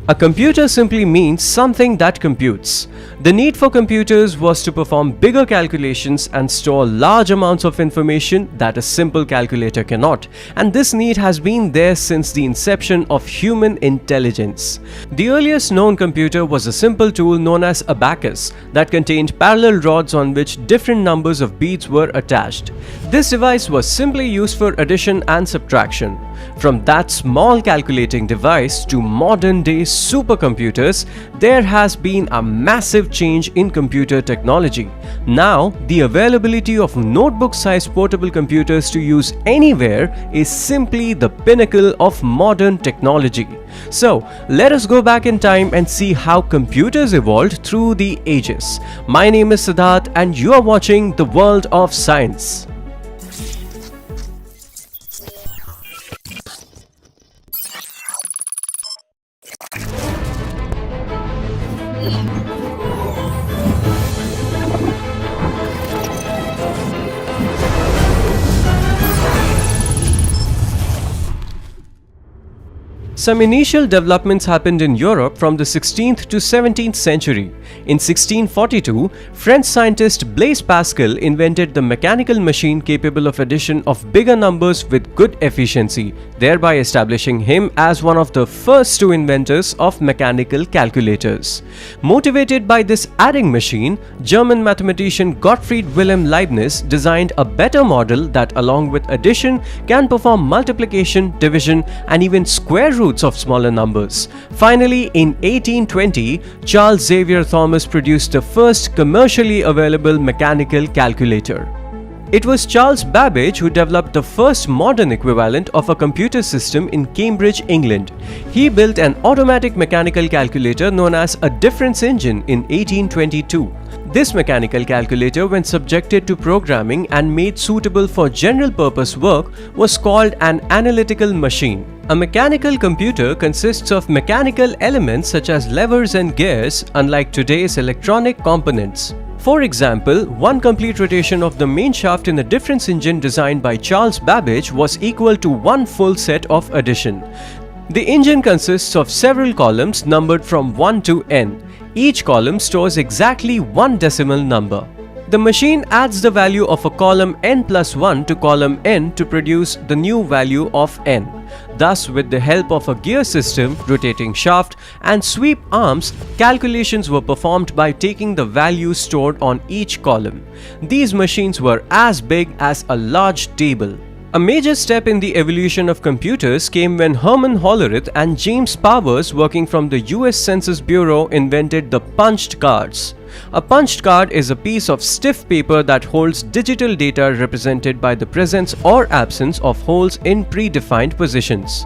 A computer simply means something that computes. The need for computers was to perform bigger calculations and store large amounts of information that a simple calculator cannot, and this need has been there since the inception of human intelligence. The earliest known computer was a simple tool known as abacus that contained parallel rods on which different numbers of beads were attached. This device was simply used for addition and subtraction. From that small calculating device to modern-day supercomputers, there has been a massive change in computer technology. Now, the availability of notebook-sized portable computers to use anywhere is simply the pinnacle of modern technology. So, let us go back in time and see how computers evolved through the ages. My name is Siddharth and you are watching The World of Science. Some initial developments happened in Europe from the 16th to 17th century. In 1642, French scientist Blaise Pascal invented the mechanical machine capable of addition of bigger numbers with good efficiency, thereby establishing him as one of the first two inventors of mechanical calculators. Motivated by this adding machine, German mathematician Gottfried Wilhelm Leibniz designed a better model that, along with addition, can perform multiplication, division, and even square roots of smaller numbers. Finally, in 1820, Charles Xavier Thomas produced the first commercially available mechanical calculator. It was Charles Babbage who developed the first modern equivalent of a computer system in Cambridge, England. He built an automatic mechanical calculator known as a difference engine in 1822. This mechanical calculator, when subjected to programming and made suitable for general purpose work, was called an analytical machine. A mechanical computer consists of mechanical elements such as levers and gears, unlike today's electronic components. For example, one complete rotation of the main shaft in a difference engine designed by Charles Babbage was equal to one full set of addition. The engine consists of several columns numbered from 1 to n. Each column stores exactly one decimal number. The machine adds the value of a column n plus 1 to column n to produce the new value of n. Thus, with the help of a gear system, rotating shaft, and sweep arms, calculations were performed by taking the values stored on each column. These machines were as big as a large table. A major step in the evolution of computers came when Herman Hollerith and James Powers, working from the US Census Bureau, invented the punched cards. A punched card is a piece of stiff paper that holds digital data represented by the presence or absence of holes in predefined positions.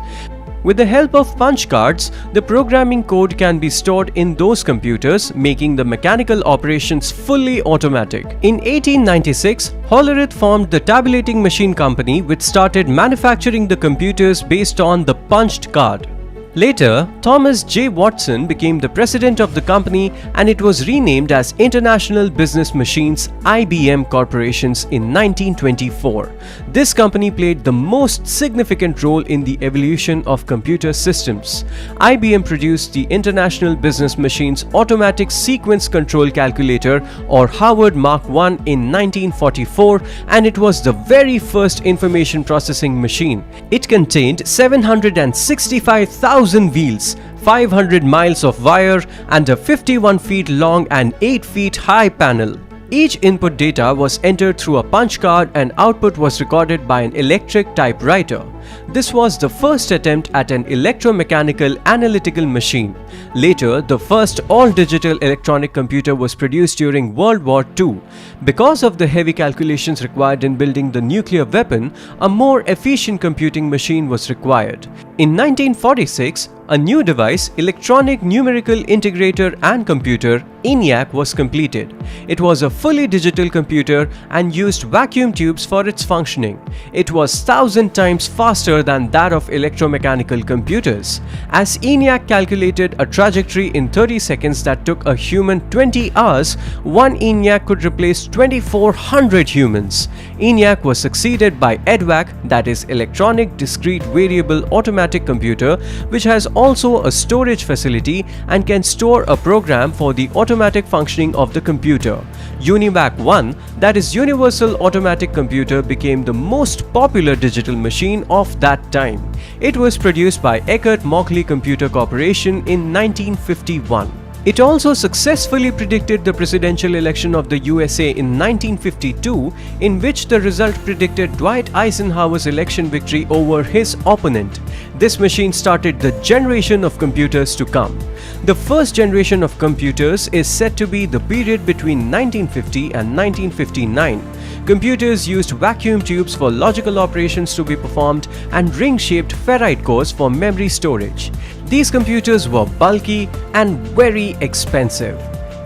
With the help of punch cards, the programming code can be stored in those computers, making the mechanical operations fully automatic. In 1896, Hollerith formed the Tabulating Machine Company, which started manufacturing the computers based on the punched card. Later, Thomas J. Watson became the president of the company and it was renamed as International Business Machines (IBM) Corporations in 1924. This company played the most significant role in the evolution of computer systems. IBM produced the International Business Machines Automatic Sequence Control Calculator, or Howard Mark I, in 1944, and it was the very first information processing machine. It contained 765,000 wheels, 500 miles of wire, and a 51 feet long and 8 feet high panel. Each input data was entered through a punch card and output was recorded by an electric typewriter. This was the first attempt at an electromechanical analytical machine. Later, the first all-digital electronic computer was produced during World War II. Because of the heavy calculations required in building the nuclear weapon, a more efficient computing machine was required. In 1946, a new device, Electronic Numerical Integrator and Computer ENIAC was completed. It was a fully digital computer and used vacuum tubes for its functioning. It was 1,000 times faster than that of electromechanical computers, as ENIAC calculated a trajectory in 30 seconds that took a human 20 hours. One ENIAC could replace 2,400 humans. ENIAC was succeeded by EDVAC, that is Electronic Discrete Variable Automatic Computer, which has also a storage facility and can store a program for the automatic functioning of the computer. UNIVAC 1, that is Universal Automatic Computer, became the most popular digital machine of that time. It was produced by Eckert-Mauchly Computer Corporation in 1951. It also successfully predicted the presidential election of the USA in 1952, in which the result predicted Dwight Eisenhower's election victory over his opponent. This machine started the generation of computers to come. The first generation of computers is said to be the period between 1950 and 1959. Computers used vacuum tubes for logical operations to be performed and ring-shaped ferrite cores for memory storage. These computers were bulky and very expensive.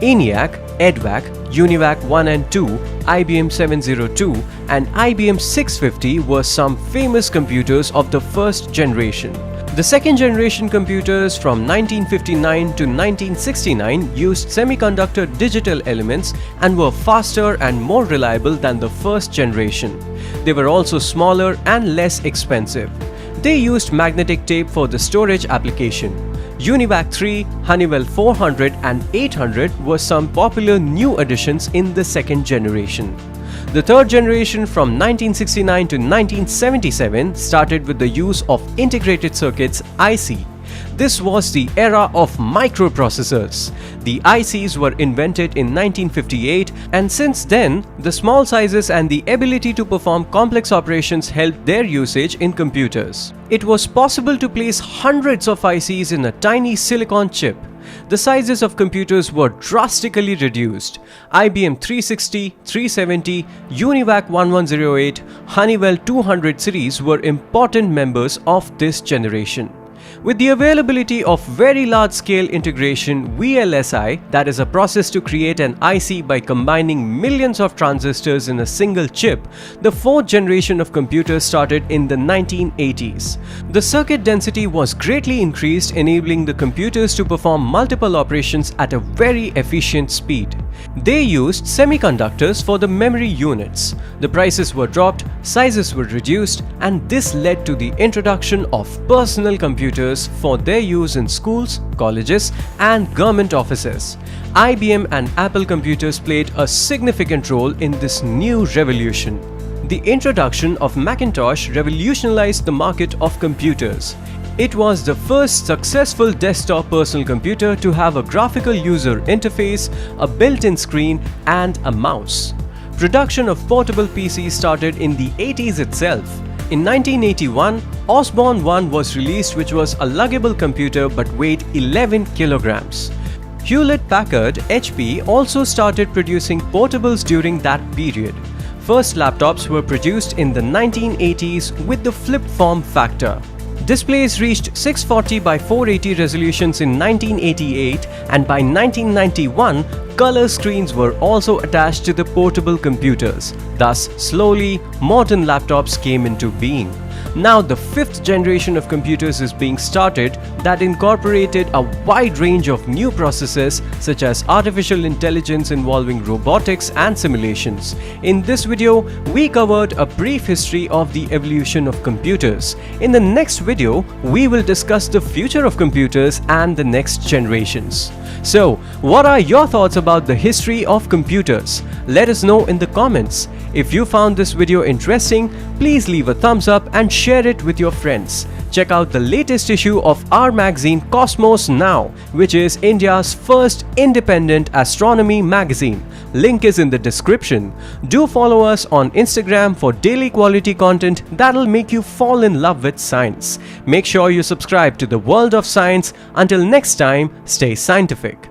ENIAC, EDVAC, UNIVAC 1 and 2, IBM 702 and IBM 650 were some famous computers of the first generation. The second generation computers from 1959 to 1969 used semiconductor digital elements and were faster and more reliable than the first generation. They were also smaller and less expensive. They used magnetic tape for the storage application. UNIVAC 3, Honeywell 400 and 800 were some popular new additions in the second generation. The third generation from 1969 to 1977 started with the use of integrated circuits (IC). This was the era of microprocessors. The ICs were invented in 1958, and since then, the small sizes and the ability to perform complex operations helped their usage in computers. It was possible to place hundreds of ICs in a tiny silicon chip. The sizes of computers were drastically reduced. IBM 360, 370, UNIVAC 1108, Honeywell 200 series were important members of this generation. With the availability of very large-scale integration (VLSI), that is a process to create an IC by combining millions of transistors in a single chip, the fourth generation of computers started in the 1980s. The circuit density was greatly increased, enabling the computers to perform multiple operations at a very efficient speed. They used semiconductors for the memory units. The prices were dropped, sizes were reduced, and this led to the introduction of personal computers for their use in schools, colleges, and government offices. IBM and Apple computers played a significant role in this new revolution. The introduction of Macintosh revolutionized the market of computers. It was the first successful desktop personal computer to have a graphical user interface, a built-in screen, and a mouse. Production of portable PCs started in the 80s itself. In 1981, Osborne 1 was released, which was a luggable computer but weighed 11 kilograms. Hewlett-Packard (HP) also started producing portables during that period. First laptops were produced in the 1980s with the flip form factor. Displays reached 640 by 480 resolutions in 1988, and by 1991, color screens were also attached to the portable computers. Thus, slowly, modern laptops came into being. Now, the fifth generation of computers is being started that incorporated a wide range of new processes such as artificial intelligence involving robotics and simulations. In this video, we covered a brief history of the evolution of computers. In the next video, we will discuss the future of computers and the next generations. So, what are your thoughts about the history of computers? Let us know in the comments. If you found this video interesting, please leave a thumbs up and share it with your friends. Check out the latest issue of our magazine Cosmos Now, which is India's first independent astronomy magazine. Link is in the description. Do follow us on Instagram for daily quality content that'll make you fall in love with science. Make sure you subscribe to the World of Science. Until next time, stay scientific.